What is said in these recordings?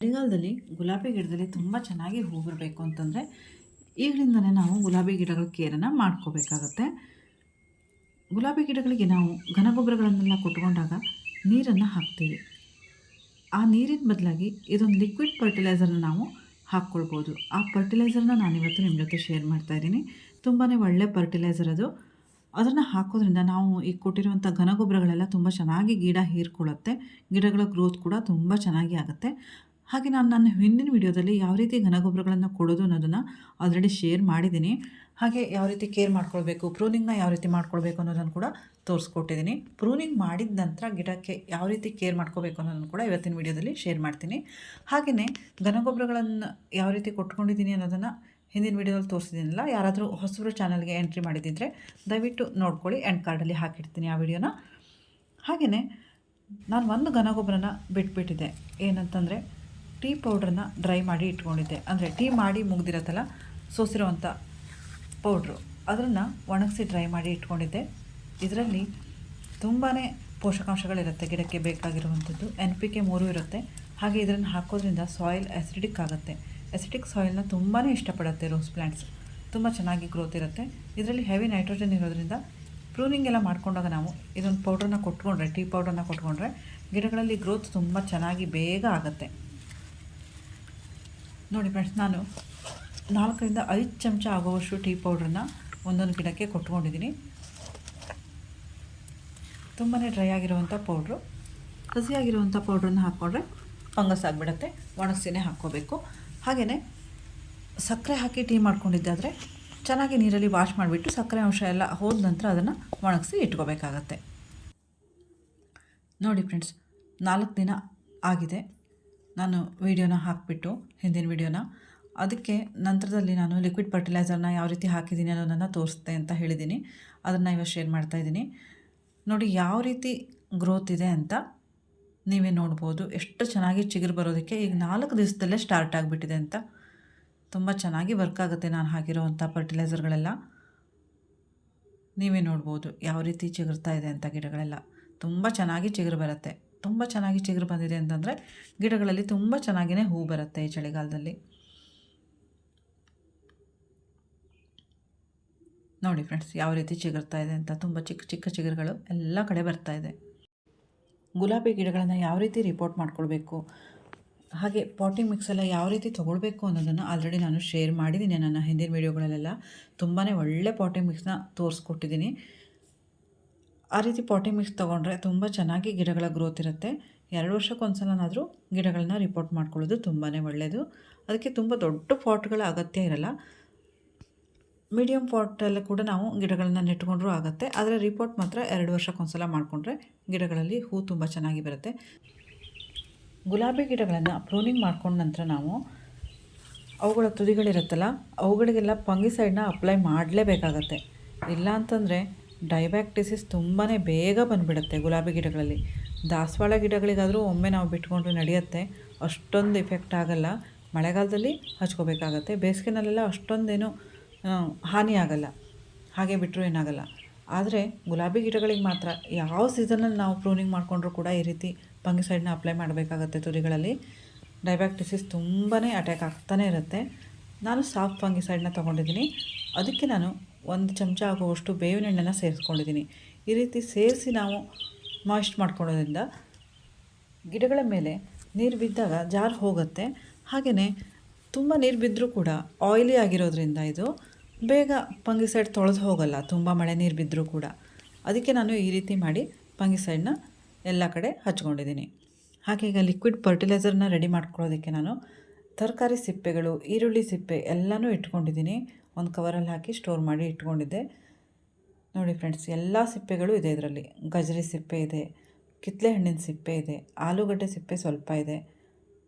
ಚಳಿಗಾಲದಲ್ಲಿ ಗುಲಾಬಿ ಗಿಡದಲ್ಲಿ ತುಂಬ ಚೆನ್ನಾಗಿ ಹೂ ಬರಬೇಕು ಅಂತಂದರೆ ಈಗಲಿಂದನೇ ನಾವು ಗುಲಾಬಿ ಗಿಡಗಳ ಕೇರನ್ನು ಮಾಡ್ಕೋಬೇಕಾಗತ್ತೆ. ಗುಲಾಬಿ ಗಿಡಗಳಿಗೆ ನಾವು ಘನಗೊಬ್ಬರಗಳನ್ನೆಲ್ಲ ಕೊಟ್ಕೊಂಡಾಗ ನೀರನ್ನು ಹಾಕ್ತೀವಿ. ಆ ನೀರಿನ ಬದಲಾಗಿ ಇದೊಂದು ಲಿಕ್ವಿಡ್ ಫರ್ಟಿಲೈಸರ್ನ ನಾವು ಹಾಕ್ಕೊಳ್ಬೋದು. ಆ ಫರ್ಟಿಲೈಸರ್ನ ನಾನಿವತ್ತು ನಿಮ್ಮ ಜೊತೆ ಶೇರ್ ಮಾಡ್ತಾಯಿದ್ದೀನಿ. ತುಂಬಾ ಒಳ್ಳೆ ಫರ್ಟಿಲೈಸರ್ ಅದು. ಅದನ್ನು ಹಾಕೋದ್ರಿಂದ ನಾವು ಈಗ ಕೊಟ್ಟಿರುವಂಥ ಘನಗೊಬ್ಬರಗಳೆಲ್ಲ ತುಂಬ ಚೆನ್ನಾಗಿ ಗಿಡ ಹೀರ್ಕೊಳ್ಳುತ್ತೆ. ಗಿಡಗಳ ಗ್ರೋತ್ ಕೂಡ ತುಂಬ ಚೆನ್ನಾಗಿ ಆಗುತ್ತೆ. ಹಾಗೆ ನಾನು ನನ್ನ ಹಿಂದಿನ ವಿಡಿಯೋದಲ್ಲಿ ಯಾವ ರೀತಿ ಘನಗೊಬ್ಬರಗಳನ್ನು ಕೊಡೋದು ಅನ್ನೋದನ್ನು ಆಲ್ರೆಡಿ ಶೇರ್ ಮಾಡಿದ್ದೀನಿ. ಹಾಗೆ ಯಾವ ರೀತಿ ಕೇರ್ ಮಾಡ್ಕೊಳ್ಬೇಕು, ಪ್ರೂನಿಂಗ್ನ ಯಾವ ರೀತಿ ಮಾಡ್ಕೊಳ್ಬೇಕು ಅನ್ನೋದನ್ನು ಕೂಡ ತೋರಿಸ್ಕೊಟ್ಟಿದ್ದೀನಿ. ಪ್ರೂನಿಂಗ್ ಮಾಡಿದ ನಂತರ ಗಿಡಕ್ಕೆ ಯಾವ ರೀತಿ ಕೇರ್ ಮಾಡ್ಕೋಬೇಕು ಅನ್ನೋದನ್ನು ಕೂಡ ಇವತ್ತಿನ ವಿಡಿಯೋದಲ್ಲಿ ಶೇರ್ ಮಾಡ್ತೀನಿ. ಹಾಗೆಯೇ ಘನಗೊಬ್ಬರಗಳನ್ನು ಯಾವ ರೀತಿ ಕೊಟ್ಕೊಂಡಿದ್ದೀನಿ ಅನ್ನೋದನ್ನು ಹಿಂದಿನ ವಿಡಿಯೋದಲ್ಲಿ ತೋರಿಸಿದ್ದೀನಲ್ಲ. ಯಾರಾದರೂ ಹೊಸಬರು ಚಾನಲ್ಗೆ ಎಂಟ್ರಿ ಮಾಡಿದ್ದಿದ್ರೆ ದಯವಿಟ್ಟು ನೋಡ್ಕೊಳ್ಳಿ, ಎಂಡ್ ಕಾರ್ಡಲ್ಲಿ ಹಾಕಿರ್ತೀನಿ ಆ ವಿಡಿಯೋನ. ಹಾಗೆಯೇ ನಾನು ಒಂದು ಘನಗೊಬ್ಬರನ ಬಿಟ್ಬಿಟ್ಟಿದ್ದೆ. ಏನಂತಂದರೆ ಟೀ ಪೌಡ್ರನ್ನ ಡ್ರೈ ಮಾಡಿ ಇಟ್ಕೊಂಡಿದ್ದೆ. ಅಂದರೆ ಟೀ ಮಾಡಿ ಮುಗ್ದಿರತ್ತಲ್ಲ, ಸೋಸಿರೋವಂಥ ಪೌಡ್ರು, ಅದನ್ನು ಒಣಗಿಸಿ ಡ್ರೈ ಮಾಡಿ ಇಟ್ಕೊಂಡಿದ್ದೆ. ಇದರಲ್ಲಿ ತುಂಬಾ ಪೋಷಕಾಂಶಗಳಿರುತ್ತೆ, ಗಿಡಕ್ಕೆ ಬೇಕಾಗಿರುವಂಥದ್ದು. NPK 3 ಇರುತ್ತೆ. ಹಾಗೆ ಇದನ್ನು ಹಾಕೋದ್ರಿಂದ ಸಾಯಿಲ್ ಆ್ಯಸಿಡಿಕ್ ಆಗುತ್ತೆ. ಆ್ಯಸಿಡಿಕ್ ಸಾಯಿಲ್ನ ತುಂಬಾ ಇಷ್ಟಪಡುತ್ತೆ ರೋಸ್ ಪ್ಲ್ಯಾಂಟ್ಸ್. ತುಂಬ ಚೆನ್ನಾಗಿ ಗ್ರೋತ್ ಇರುತ್ತೆ. ಇದರಲ್ಲಿ ಹೆವಿ ನೈಟ್ರೋಜನ್ ಇರೋದ್ರಿಂದ ಪ್ರೂನಿಂಗ್ ಎಲ್ಲ ಮಾಡ್ಕೊಂಡಾಗ ನಾವು ಇದೊಂದು ಪೌಡ್ರನ್ನ ಕೊಟ್ಕೊಂಡ್ರೆ, ಟೀ ಪೌಡ್ರನ್ನ ಕೊಟ್ಕೊಂಡ್ರೆ ಗಿಡಗಳಲ್ಲಿ ಗ್ರೋತ್ ತುಂಬ ಚೆನ್ನಾಗಿ ಬೇಗ ಆಗುತ್ತೆ. ನೋಡಿ ಫ್ರೆಂಡ್ಸ್, ನಾನು 4 ರಿಂದ 5 ಚಮಚ ಆಗುವಷ್ಟು ಟೀ ಪೌಡ್ರನ್ನ ಒಂದೊಂದು ಗಿಡಕ್ಕೆ ಕೊಟ್ಕೊಂಡಿದ್ದೀನಿ. ತುಂಬಾ ಡ್ರೈ ಆಗಿರುವಂಥ ಪೌಡ್ರು. ಹಸಿಯಾಗಿರುವಂಥ ಪೌಡ್ರನ್ನ ಹಾಕ್ಕೊಂಡ್ರೆ ಫಂಗಸ್ ಆಗಿಬಿಡುತ್ತೆ. ಒಣಗಿಸಿನೇ ಹಾಕ್ಕೋಬೇಕು. ಹಾಗೆಯೇ ಸಕ್ಕರೆ ಹಾಕಿ ಟೀ ಮಾಡ್ಕೊಂಡಿದ್ದಾದರೆ ಚೆನ್ನಾಗಿ ನೀರಲ್ಲಿ ವಾಶ್ ಮಾಡಿಬಿಟ್ಟು ಸಕ್ಕರೆ ಅಂಶ ಎಲ್ಲ ಹೋದ ನಂತರ ಅದನ್ನು ಒಣಗಿಸಿ ಇಟ್ಕೋಬೇಕಾಗತ್ತೆ. ನೋಡಿ ಫ್ರೆಂಡ್ಸ್, 4 ದಿನ ಆಗಿದೆ ನಾನು ವಿಡಿಯೋನ ಹಾಕಿಬಿಟ್ಟು, ಹಿಂದಿನ ವಿಡಿಯೋನ. ಅದಕ್ಕೆ ನಂತರದಲ್ಲಿ ನಾನು ಲಿಕ್ವಿಡ್ ಫರ್ಟಿಲೈಸರ್ನ ಯಾವ ರೀತಿ ಹಾಕಿದ್ದೀನಿ ಅನ್ನೋದನ್ನು ತೋರಿಸ್ತೆ ಅಂತ ಹೇಳಿದ್ದೀನಿ. ಅದನ್ನು ಇವತ್ತು ಶೇರ್ ಮಾಡ್ತಾಯಿದ್ದೀನಿ. ನೋಡಿ ಯಾವ ರೀತಿ ಗ್ರೋತ್ ಇದೆ ಅಂತ ನೀವೇ ನೋಡ್ಬೋದು. ಎಷ್ಟು ಚೆನ್ನಾಗಿ ಚಿಗುರು ಬರೋದಕ್ಕೆ ಈಗ 4 ದಿವಸದಲ್ಲೇ ಸ್ಟಾರ್ಟ್ ಆಗಿಬಿಟ್ಟಿದೆ ಅಂತ. ತುಂಬ ಚೆನ್ನಾಗಿ ವರ್ಕ್ ಆಗುತ್ತೆ ನಾನು ಹಾಕಿರೋವಂಥ ಫರ್ಟಿಲೈಸರ್ಗಳೆಲ್ಲ. ನೀವೇ ನೋಡ್ಬೋದು ಯಾವ ರೀತಿ ಚಿಗುರ್ತಾ ಇದೆ ಅಂತ. ಗಿಡಗಳೆಲ್ಲ ತುಂಬ ಚೆನ್ನಾಗಿ ಚಿಗುರು ಬರುತ್ತೆ. ತುಂಬ ಚೆನ್ನಾಗಿ ಚಿಗುರು ಬಂದಿದೆ ಅಂತಂದರೆ ಗಿಡಗಳಲ್ಲಿ ತುಂಬ ಚೆನ್ನಾಗಿಯೇ ಹೂ ಬರುತ್ತೆ ಈ ಚಳಿಗಾಲದಲ್ಲಿ. ನೋಡಿ ಫ್ರೆಂಡ್ಸ್, ಯಾವ ರೀತಿ ಚಿಗುರ್ತಾ ಇದೆ ಅಂತ. ತುಂಬ ಚಿಕ್ಕ ಚಿಕ್ಕ ಚಿಗುರುಗಳು ಎಲ್ಲ ಕಡೆ ಬರ್ತಾ ಇದೆ. ಗುಲಾಬಿ ಗಿಡಗಳನ್ನು ಯಾವ ರೀತಿ ರಿಪೋರ್ಟ್ ಮಾಡ್ಕೊಳ್ಬೇಕು, ಹಾಗೆ ಪಾಟಿಂಗ್ ಮಿಕ್ಸ್ ಎಲ್ಲ ಯಾವ ರೀತಿ ತೊಗೊಳ್ಬೇಕು ಅನ್ನೋದನ್ನು ಆಲ್ರೆಡಿ ನಾನು ಶೇರ್ ಮಾಡಿದ್ದೀನಿ ನನ್ನ ಹಿಂದಿನ ವೀಡಿಯೋಗಳಲ್ಲೆಲ್ಲ. ತುಂಬಾ ಒಳ್ಳೆ ಪಾಟಿಂಗ್ ಮಿಕ್ಸ್ನ ತೋರಿಸ್ಕೊಟ್ಟಿದ್ದೀನಿ. ಆ ರೀತಿ ಪಾಟಿಂಗ್ ಮಿಕ್ಸ್ ತೊಗೊಂಡ್ರೆ ತುಂಬ ಚೆನ್ನಾಗಿ ಗಿಡಗಳ ಗ್ರೋತ್ ಇರುತ್ತೆ. 2 ವರ್ಷಕ್ಕೊಂದ್ಸಲನಾದರೂ ಗಿಡಗಳನ್ನ ರಿಪೋರ್ಟ್ ಮಾಡ್ಕೊಳ್ಳೋದು ತುಂಬಾ ಒಳ್ಳೆಯದು. ಅದಕ್ಕೆ ತುಂಬ ದೊಡ್ಡ ಪಾಟ್ಗಳ ಅಗತ್ಯ ಇರಲ್ಲ. ಮೀಡಿಯಮ್ ಪಾಟಲ್ಲಿ ಕೂಡ ನಾವು ಗಿಡಗಳನ್ನ ನೆಟ್ಕೊಂಡ್ರೂ ಆಗುತ್ತೆ. ಆದರೆ ರಿಪೋರ್ಟ್ ಮಾತ್ರ 2 ವರ್ಷಕ್ಕೊಂದ್ಸಲ ಮಾಡಿಕೊಂಡ್ರೆ ಗಿಡಗಳಲ್ಲಿ ಹೂ ತುಂಬ ಚೆನ್ನಾಗಿ ಬರುತ್ತೆ. ಗುಲಾಬಿ ಗಿಡಗಳನ್ನು ಪ್ರೂನಿಂಗ್ ಮಾಡ್ಕೊಂಡ ನಂತರ ನಾವು ಅವುಗಳ ತುದಿಗಳಿರುತ್ತಲ್ಲ, ಅವುಗಳಿಗೆಲ್ಲ ಫಂಗಿಸೈಡ್ನ ಅಪ್ಲೈ ಮಾಡಲೇಬೇಕಾಗತ್ತೆ. ಇಲ್ಲ ಅಂತಂದರೆ ಡೈಬ್ಯಾಕ್ ಡಿಸೀಸ್ ತುಂಬಾ ಬೇಗ ಬಂದುಬಿಡುತ್ತೆ ಗುಲಾಬಿ ಗಿಡಗಳಲ್ಲಿ. ದಾಸವಾಳ ಗಿಡಗಳಿಗಾದರೂ ಒಮ್ಮೆ ನಾವು ಬಿಟ್ಕೊಂಡ್ರೆ ನಡೆಯುತ್ತೆ, ಅಷ್ಟೊಂದು ಇಫೆಕ್ಟ್ ಆಗಲ್ಲ. ಮಳೆಗಾಲದಲ್ಲಿ ಹಚ್ಕೋಬೇಕಾಗತ್ತೆ. ಬೇಸಿಗೆನಲ್ಲೆಲ್ಲ ಅಷ್ಟೊಂದೇನು ಹಾನಿ ಆಗಲ್ಲ, ಹಾಗೆ ಬಿಟ್ಟರೂ ಏನಾಗಲ್ಲ. ಆದರೆ ಗುಲಾಬಿ ಗಿಡಗಳಿಗೆ ಮಾತ್ರ ಯಾವ ಸೀಸನಲ್ಲಿ ನಾವು ಪ್ರೂನಿಂಗ್ ಮಾಡಿಕೊಂಡ್ರೂ ಕೂಡ ಈ ರೀತಿ ಫಂಗಿಸೈಡ್ನ ಅಪ್ಲೈ ಮಾಡಬೇಕಾಗತ್ತೆ ತುದಿಗಳಲ್ಲಿ. ಡೈಬ್ಯಾಕ್ ಡಿಸೀಸ್ ತುಂಬಾ ಅಟ್ಯಾಕ್ ಆಗ್ತಾನೆ ಇರುತ್ತೆ. ನಾನು ಸಾಫ್ಟ್ ಫಂಗಿಸೈಡ್ನ ತೊಗೊಂಡಿದ್ದೀನಿ. ಅದಕ್ಕೆ ನಾನು 1 ಚಮಚ ಆಗುವಷ್ಟು ಬೇವಿನ ಎಣ್ಣೆನ ಸೇರಿಸ್ಕೊಂಡಿದ್ದೀನಿ. ಈ ರೀತಿ ಸೇರಿಸಿ ನಾವು ಮಾಯಿಸ್ಟ್ ಮಾಡ್ಕೊಳ್ಳೋದ್ರಿಂದ ಗಿಡಗಳ ಮೇಲೆ ನೀರು ಬಿದ್ದಾಗ ಜಾರ್ ಹೋಗುತ್ತೆ. ಹಾಗೆಯೇ ತುಂಬ ನೀರು ಬಿದ್ದರೂ ಕೂಡ ಆಯಿಲಿ ಆಗಿರೋದ್ರಿಂದ ಇದು ಬೇಗ ಫಂಗಿಸೈಡ್ ತೊಳೆದು ಹೋಗಲ್ಲ, ತುಂಬ ಮಳೆ ನೀರು ಬಿದ್ದರೂ ಕೂಡ. ಅದಕ್ಕೆ ನಾನು ಈ ರೀತಿ ಮಾಡಿ ಫಂಗಿಸೈಡ್ನ ಎಲ್ಲ ಕಡೆ ಹಚ್ಕೊಂಡಿದ್ದೀನಿ. ಹಾಗೆ ಈಗ ಲಿಕ್ವಿಡ್ ಫರ್ಟಿಲೈಸರ್ನ ರೆಡಿ ಮಾಡ್ಕೊಳ್ಳೋದಕ್ಕೆ ನಾನು ತರಕಾರಿ ಸಿಪ್ಪೆಗಳು, ಈರುಳ್ಳಿ ಸಿಪ್ಪೆ ಎಲ್ಲನೂ ಇಟ್ಕೊಂಡಿದ್ದೀನಿ. ಒಂದು ಕವರಲ್ಲಿ ಹಾಕಿ ಸ್ಟೋರ್ ಮಾಡಿ ಇಟ್ಕೊಂಡಿದ್ದೆ. ನೋಡಿ ಫ್ರೆಂಡ್ಸ್, ಎಲ್ಲ ಸಿಪ್ಪೆಗಳು ಇದೆ ಇದರಲ್ಲಿ. ಗಜರಿ ಸಿಪ್ಪೆ ಇದೆ, ಕಿತ್ತಳೆ ಹಣ್ಣಿನ ಸಿಪ್ಪೆ ಇದೆ, ಆಲೂಗಡ್ಡೆ ಸಿಪ್ಪೆ ಸ್ವಲ್ಪ ಇದೆ.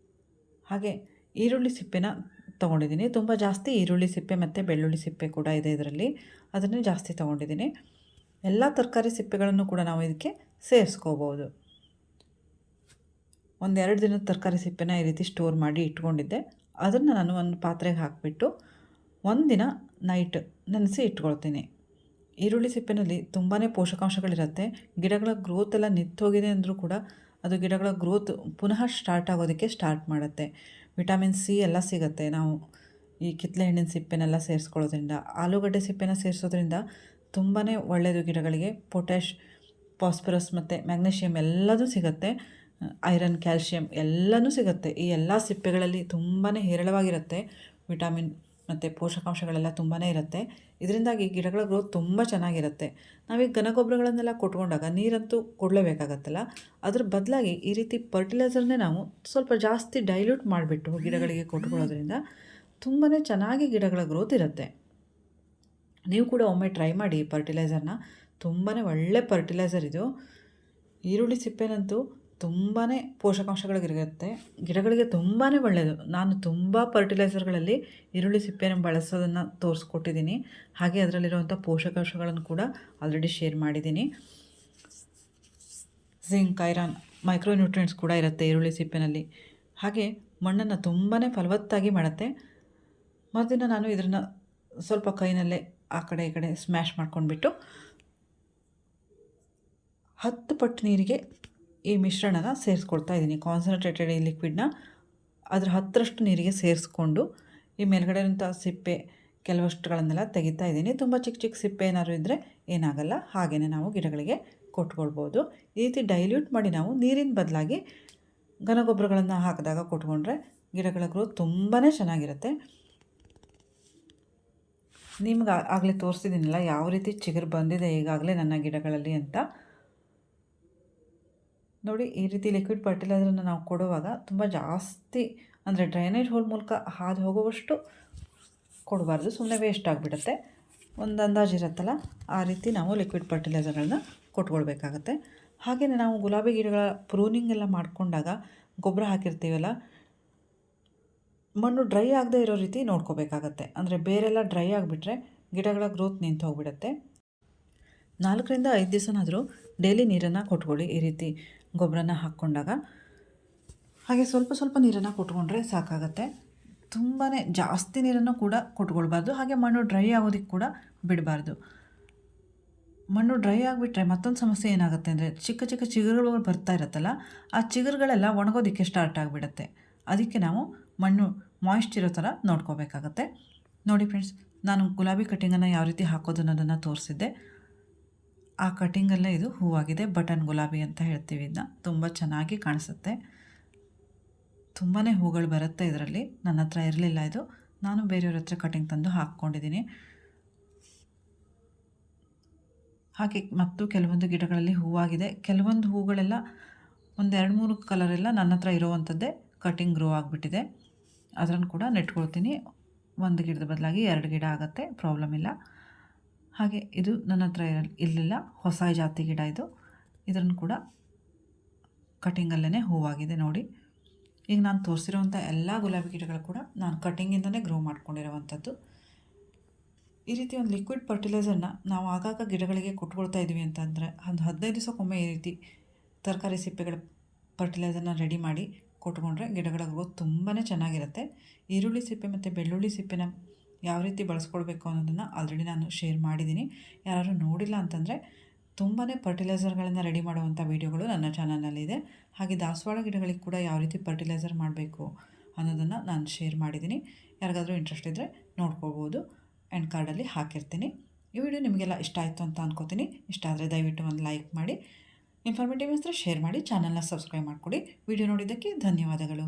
ಹಾಗೆ ಈರುಳ್ಳಿ ಸಿಪ್ಪೆನ ತೊಗೊಂಡಿದ್ದೀನಿ. ತುಂಬ ಜಾಸ್ತಿ ಈರುಳ್ಳಿ ಸಿಪ್ಪೆ ಮತ್ತು ಬೆಳ್ಳುಳ್ಳಿ ಸಿಪ್ಪೆ ಕೂಡ ಇದೆ ಇದರಲ್ಲಿ, ಅದನ್ನೇ ಜಾಸ್ತಿ ತೊಗೊಂಡಿದ್ದೀನಿ. ಎಲ್ಲ ತರಕಾರಿ ಸಿಪ್ಪೆಗಳನ್ನು ಕೂಡ ನಾವು ಇದಕ್ಕೆ ಸೇರಿಸ್ಕೋಬೋದು. 1-2 ದಿನದ ತರಕಾರಿ ಸಿಪ್ಪೆನ ಈ ರೀತಿ ಸ್ಟೋರ್ ಮಾಡಿ ಇಟ್ಕೊಂಡಿದ್ದೆ. ಅದನ್ನು ನಾನು ಒಂದು ಪಾತ್ರೆಗೆ ಹಾಕಿಬಿಟ್ಟು 1 ದಿನ ನೈಟ್ ನೆನೆಸಿ ಇಟ್ಕೊಳ್ತೀನಿ. ಈರುಳ್ಳಿ ಸಿಪ್ಪೆನಲ್ಲಿ ತುಂಬಾ ಪೋಷಕಾಂಶಗಳಿರುತ್ತೆ. ಗಿಡಗಳ ಗ್ರೋತ್ ಎಲ್ಲ ನಿಂತೋಗಿದೆ ಅಂದರೂ ಕೂಡ ಅದು ಗಿಡಗಳ ಗ್ರೋತ್ ಪುನಃ ಸ್ಟಾರ್ಟ್ ಆಗೋದಕ್ಕೆ ಸ್ಟಾರ್ಟ್ ಮಾಡುತ್ತೆ. ವಿಟಮಿನ್ ಸಿ ಎಲ್ಲ ಸಿಗುತ್ತೆ ನಾವು ಈ ಕಿತ್ತಳೆ ಹಣ್ಣಿನ ಸಿಪ್ಪೆನೆಲ್ಲ ಸೇರಿಸ್ಕೊಳ್ಳೋದ್ರಿಂದ. ಆಲೂಗಡ್ಡೆ ಸಿಪ್ಪೆನ ಸೇರಿಸೋದ್ರಿಂದ ತುಂಬಾ ಒಳ್ಳೆಯದು ಗಿಡಗಳಿಗೆ. ಪೊಟ್ಯಾಷ್, ಫಾಸ್ಫರಸ್ ಮತ್ತು ಮ್ಯಾಗ್ನೀಷಿಯಮ್ ಎಲ್ಲದೂ ಸಿಗುತ್ತೆ. ಐರನ್, ಕ್ಯಾಲ್ಶಿಯಂ ಎಲ್ಲನೂ ಸಿಗುತ್ತೆ. ಈ ಎಲ್ಲ ಸಿಪ್ಪೆಗಳಲ್ಲಿ ತುಂಬಾ ಹೇರಳವಾಗಿರುತ್ತೆ. ವಿಟಮಿನ್ ಮತ್ತು ಪೋಷಕಾಂಶಗಳೆಲ್ಲ ತುಂಬಾ ಇರುತ್ತೆ. ಇದರಿಂದಾಗಿ ಗಿಡಗಳ ಗ್ರೋತ್ ತುಂಬ ಚೆನ್ನಾಗಿರುತ್ತೆ. ನಾವೀಗ ಘನಗೊಬ್ಬರಗಳನ್ನೆಲ್ಲ ಕೊಟ್ಕೊಂಡಾಗ ನೀರಂತೂ ಕೊಡಲೇಬೇಕಾಗತ್ತಲ್ಲ, ಅದ್ರ ಬದಲಾಗಿ ಈ ರೀತಿ ಫರ್ಟಿಲೈಸರ್ನೇ ನಾವು ಸ್ವಲ್ಪ ಜಾಸ್ತಿ ಡೈಲ್ಯೂಟ್ ಮಾಡಿಬಿಟ್ಟು ಗಿಡಗಳಿಗೆ ಕೊಟ್ಕೊಳ್ಳೋದ್ರಿಂದ ತುಂಬಾ ಚೆನ್ನಾಗಿ ಗಿಡಗಳ ಗ್ರೋತ್ ಇರುತ್ತೆ. ನೀವು ಕೂಡ ಒಮ್ಮೆ ಟ್ರೈ ಮಾಡಿ ಫರ್ಟಿಲೈಸರ್ನ. ತುಂಬಾ ಒಳ್ಳೆ ಫರ್ಟಿಲೈಸರ್ ಇದು. ಈರುಳ್ಳಿ ಸಿಪ್ಪೆನಂತೂ ತುಂಬಾ ಪೋಷಕಾಂಶಗಳಿಗಿರುತ್ತೆ, ಗಿಡಗಳಿಗೆ ತುಂಬಾ ಒಳ್ಳೆಯದು. ನಾನು ತುಂಬ ಫರ್ಟಿಲೈಸರ್ಗಳಲ್ಲಿ ಈರುಳ್ಳಿ ಸಿಪ್ಪೆನ ಬಳಸೋದನ್ನು ತೋರಿಸ್ಕೊಟ್ಟಿದ್ದೀನಿ. ಹಾಗೆ ಅದರಲ್ಲಿರುವಂಥ ಪೋಷಕಾಂಶಗಳನ್ನು ಕೂಡ ಆಲ್ರೆಡಿ ಶೇರ್ ಮಾಡಿದ್ದೀನಿ. ಜಿಂಕ್, ಐರನ್, ಮೈಕ್ರೋ ನ್ಯೂಟ್ರಿಯೆಂಟ್ಸ್ ಕೂಡ ಇರುತ್ತೆ ಈರುಳ್ಳಿ ಸಿಪ್ಪೆನಲ್ಲಿ. ಹಾಗೆ ಮಣ್ಣನ್ನು ತುಂಬಾ ಫಲವತ್ತಾಗಿ ಮಾಡುತ್ತೆ. ಮರುದಿನ ನಾನು ಇದನ್ನು ಸ್ವಲ್ಪ ಕೈನಲ್ಲೇ ಆ ಕಡೆ ಈ ಕಡೆ ಸ್ಮ್ಯಾಶ್ ಮಾಡ್ಕೊಂಡ್ಬಿಟ್ಟು 10 ಪಟ್ಟು ನೀರಿಗೆ ಈ ಮಿಶ್ರಣನ ಸೇರಿಸ್ಕೊಳ್ತಾ ಇದ್ದೀನಿ. ಕಾನ್ಸಂಟ್ರೇಟೆಡ್ ಈ ಲಿಕ್ವಿಡ್ನ ಅದರ 10ರಷ್ಟು ನೀರಿಗೆ ಸೇರಿಸ್ಕೊಂಡು ಈ ಮೇಲ್ಗಡೆ ಇರೋಂಥ ಸಿಪ್ಪೆ ಕೆಲವಷ್ಟುಗಳನ್ನೆಲ್ಲ ತೆಗಿತಾ ಇದ್ದೀನಿ. ತುಂಬ ಚಿಕ್ಕ ಚಿಕ್ಕ ಸಿಪ್ಪೆ ಏನಾದ್ರು ಇದ್ದರೆ ಏನಾಗಲ್ಲ, ಹಾಗೆಯೇ ನಾವು ಗಿಡಗಳಿಗೆ ಕೊಟ್ಕೊಳ್ಬೋದು. ಈ ರೀತಿ ಡೈಲ್ಯೂಟ್ ಮಾಡಿ ನಾವು ನೀರಿನ ಬದಲಾಗಿ ಘನಗೊಬ್ಬರಗಳನ್ನು ಹಾಕಿದಾಗ ಕೊಟ್ಕೊಂಡ್ರೆ ಗಿಡಗಳ ಗ್ರೋತ್ ತುಂಬಾ ಚೆನ್ನಾಗಿರುತ್ತೆ. ನಿಮ್ಗೆ ಆಗಲೇ ತೋರಿಸಿದ್ದೀನಲ್ಲ ಯಾವ ರೀತಿ ಚಿಗುರು ಬಂದಿದೆ ಈಗಾಗಲೇ ನನ್ನ ಗಿಡಗಳಲ್ಲಿ ಅಂತ. ನೋಡಿ, ಈ ರೀತಿ ಲಿಕ್ವಿಡ್ ಫರ್ಟಿಲೈಸರನ್ನು ನಾವು ಕೊಡುವಾಗ ತುಂಬ ಜಾಸ್ತಿ ಅಂದರೆ ಡ್ರೈನೇಜ್ ಹೋಲ್ ಮೂಲಕ ಹಾದು ಹೋಗುವಷ್ಟು ಕೊಡಬಾರ್ದು, ಸುಮ್ಮನೆ ವೇಸ್ಟ್ ಆಗಿಬಿಡುತ್ತೆ. ಒಂದು ಅಂದಾಜು ಇರುತ್ತಲ್ಲ, ಆ ರೀತಿ ನಾವು ಲಿಕ್ವಿಡ್ ಫರ್ಟಿಲೈಸರ್ಗಳನ್ನ ಕೊಟ್ಕೊಳ್ಬೇಕಾಗತ್ತೆ. ಹಾಗೆಯೇ ನಾವು ಗುಲಾಬಿ ಗಿಡಗಳ ಪ್ರೂನಿಂಗ್ ಎಲ್ಲ ಮಾಡಿಕೊಂಡಾಗ ಗೊಬ್ಬರ ಹಾಕಿರ್ತೀವಲ್ಲ, ಮಣ್ಣು ಡ್ರೈ ಆಗದೆ ಇರೋ ರೀತಿ ನೋಡ್ಕೋಬೇಕಾಗತ್ತೆ. ಅಂದರೆ ಬೇರೆಲ್ಲ ಡ್ರೈ ಆಗಿಬಿಟ್ರೆ ಗಿಡಗಳ ಗ್ರೋತ್ ನಿಂತು ಹೋಗಿಬಿಡುತ್ತೆ. 4ರಿಂದ 5 ದಿವಸನಾದರೂ ಡೈಲಿ ನೀರನ್ನು ಕೊಟ್ಕೊಳ್ಳಿ ಈ ರೀತಿ ಗೊಬ್ಬರನ ಹಾಕ್ಕೊಂಡಾಗ. ಹಾಗೆ ಸ್ವಲ್ಪ ಸ್ವಲ್ಪ ನೀರನ್ನು ಕೊಟ್ಕೊಂಡ್ರೆ ಸಾಕಾಗತ್ತೆ. ತುಂಬಾ ಜಾಸ್ತಿ ನೀರನ್ನು ಕೂಡ ಕೊಟ್ಕೊಳ್ಬಾರ್ದು. ಹಾಗೆ ಮಣ್ಣು ಡ್ರೈ ಆಗೋದಕ್ಕೆ ಕೂಡ ಬಿಡಬಾರ್ದು. ಮಣ್ಣು ಡ್ರೈ ಆಗಿಬಿಟ್ರೆ ಮತ್ತೊಂದು ಸಮಸ್ಯೆ ಏನಾಗುತ್ತೆ ಅಂದರೆ ಚಿಕ್ಕ ಚಿಕ್ಕ ಚಿಗುರುಗಳು ಬರ್ತಾ ಇರುತ್ತಲ್ಲ, ಆ ಚಿಗುರುಗಳೆಲ್ಲ ಒಣಗೋದಕ್ಕೆ ಸ್ಟಾರ್ಟ್ ಆಗಿಬಿಡುತ್ತೆ. ಅದಕ್ಕೆ ನಾವು ಮಣ್ಣು ಮಾಯ್ಸ್ಟ್ ಇರೋ ಥರ ನೋಡ್ಕೋಬೇಕಾಗತ್ತೆ. ನೋಡಿ ಫ್ರೆಂಡ್ಸ್, ನಾನು ಗುಲಾಬಿ ಕಟ್ಟಿಂಗನ್ನು ಯಾವ ರೀತಿ ಹಾಕೋದು ಅನ್ನೋದನ್ನು ತೋರಿಸಿದ್ದೆ. ಆ ಕಟ್ಟಿಂಗಲ್ಲೇ ಇದು ಹೂವಾಗಿದೆ. ಬಟನ್ ಗುಲಾಬಿ ಅಂತ ಹೇಳ್ತೀವಿ ಇದನ್ನ. ತುಂಬ ಚೆನ್ನಾಗಿ ಕಾಣಿಸುತ್ತೆ. ತುಂಬಾ ಹೂಗಳು ಬರುತ್ತೆ ಇದರಲ್ಲಿ. ನನ್ನ ಹತ್ರ ಇರಲಿಲ್ಲ ಇದು, ನಾನು ಬೇರೆಯವ್ರ ಹತ್ರ ಕಟ್ಟಿಂಗ್ ತಂದು ಹಾಕ್ಕೊಂಡಿದ್ದೀನಿ. ಹಾಗೆ ಮತ್ತು ಕೆಲವೊಂದು ಗಿಡಗಳಲ್ಲಿ ಹೂವಾಗಿದೆ. ಕೆಲವೊಂದು ಹೂಗಳೆಲ್ಲ ಒಂದು 2-3 ಕಲರೆಲ್ಲ ನನ್ನ ಹತ್ರ ಇರೋವಂಥದ್ದೇ ಕಟ್ಟಿಂಗ್ ಗ್ರೋ ಆಗಿಬಿಟ್ಟಿದೆ. ಅದನ್ನು ಕೂಡ ನೆಟ್ಕೊಳ್ತೀನಿ. ಒಂದು ಗಿಡದ ಬದಲಾಗಿ 2 ಗಿಡ ಆಗುತ್ತೆ, ಪ್ರಾಬ್ಲಮ್ ಇಲ್ಲ. ಹಾಗೆ ಇದು ನನ್ನ ಹತ್ರ ಇರಲಿಲ್ಲ, ಹೊಸ ಜಾತಿ ಗಿಡ ಇದು. ಇದನ್ನು ಕೂಡ ಕಟ್ಟಿಂಗಲ್ಲೇ ಹೂವಾಗಿದೆ ನೋಡಿ. ಈಗ ನಾನು ತೋರಿಸಿರೋವಂಥ ಎಲ್ಲ ಗುಲಾಬಿ ಗಿಡಗಳು ಕೂಡ ನಾನು ಕಟ್ಟಿಂಗಿಂದನೇ ಗ್ರೋ ಮಾಡ್ಕೊಂಡಿರೋವಂಥದ್ದು. ಈ ರೀತಿ ಒಂದು ಲಿಕ್ವಿಡ್ ಫರ್ಟಿಲೈಸರ್ನ ನಾವು ಆಗಾಗ ಗಿಡಗಳಿಗೆ ಕೊಟ್ಕೊಳ್ತಾ ಇದ್ವಿ ಅಂತಂದರೆ ಒಂದು 15 ದಿವಸಕ್ಕೊಮ್ಮೆ ಈ ರೀತಿ ತರಕಾರಿ ಸಿಪ್ಪೆಗಳ ಫರ್ಟಿಲೈಸರ್ನ ರೆಡಿ ಮಾಡಿ ಕೊಟ್ಕೊಂಡ್ರೆ ಗಿಡಗಳ ಗ್ರೋತ್ ತುಂಬಾ ಚೆನ್ನಾಗಿರುತ್ತೆ. ಈರುಳ್ಳಿ ಸಿಪ್ಪೆ ಮತ್ತು ಬೆಳ್ಳುಳ್ಳಿ ಸಿಪ್ಪೆನ ಯಾವ ರೀತಿ ಬಳಸ್ಕೊಳ್ಬೇಕು ಅನ್ನೋದನ್ನು ಆಲ್ರೆಡಿ ನಾನು ಶೇರ್ ಮಾಡಿದ್ದೀನಿ. ಯಾರು ನೋಡಿಲ್ಲ ಅಂತಂದರೆ ತುಂಬಾ ಫರ್ಟಿಲೈಸರ್ಗಳನ್ನು ರೆಡಿ ಮಾಡುವಂಥ ವೀಡಿಯೋಗಳು ನನ್ನ ಚಾನಲ್ನಲ್ಲಿದೆ. ಹಾಗೆ ದಾಸವಾಳ ಗಿಡಗಳಿಗೆ ಕೂಡ ಯಾವ ರೀತಿ ಫರ್ಟಿಲೈಸರ್ ಮಾಡಬೇಕು ಅನ್ನೋದನ್ನು ನಾನು ಶೇರ್ ಮಾಡಿದ್ದೀನಿ. ಯಾರಿಗಾದರೂ ಇಂಟ್ರೆಸ್ಟ್ ಇದ್ದರೆ ನೋಡ್ಕೋಬೋದು, ಎಂಡ್ ಕಾರ್ಡಲ್ಲಿ ಹಾಕಿರ್ತೀನಿ. ಈ ವಿಡಿಯೋ ನಿಮಗೆಲ್ಲ ಇಷ್ಟ ಆಯಿತು ಅಂತ ಅನ್ಕೋತೀನಿ. ಇಷ್ಟ ಆದರೆ ದಯವಿಟ್ಟು ಒಂದು ಲೈಕ್ ಮಾಡಿ, ಇನ್ಫಾರ್ಮೇಟಿವ್ ಇದ್ದರೆ ಶೇರ್ ಮಾಡಿ, ಚಾನಲ್ನ ಸಬ್ಸ್ಕ್ರೈಬ್ ಮಾಡಿಕೊಡಿ. ವಿಡಿಯೋ ನೋಡಿದ್ದಕ್ಕೆ ಧನ್ಯವಾದಗಳು.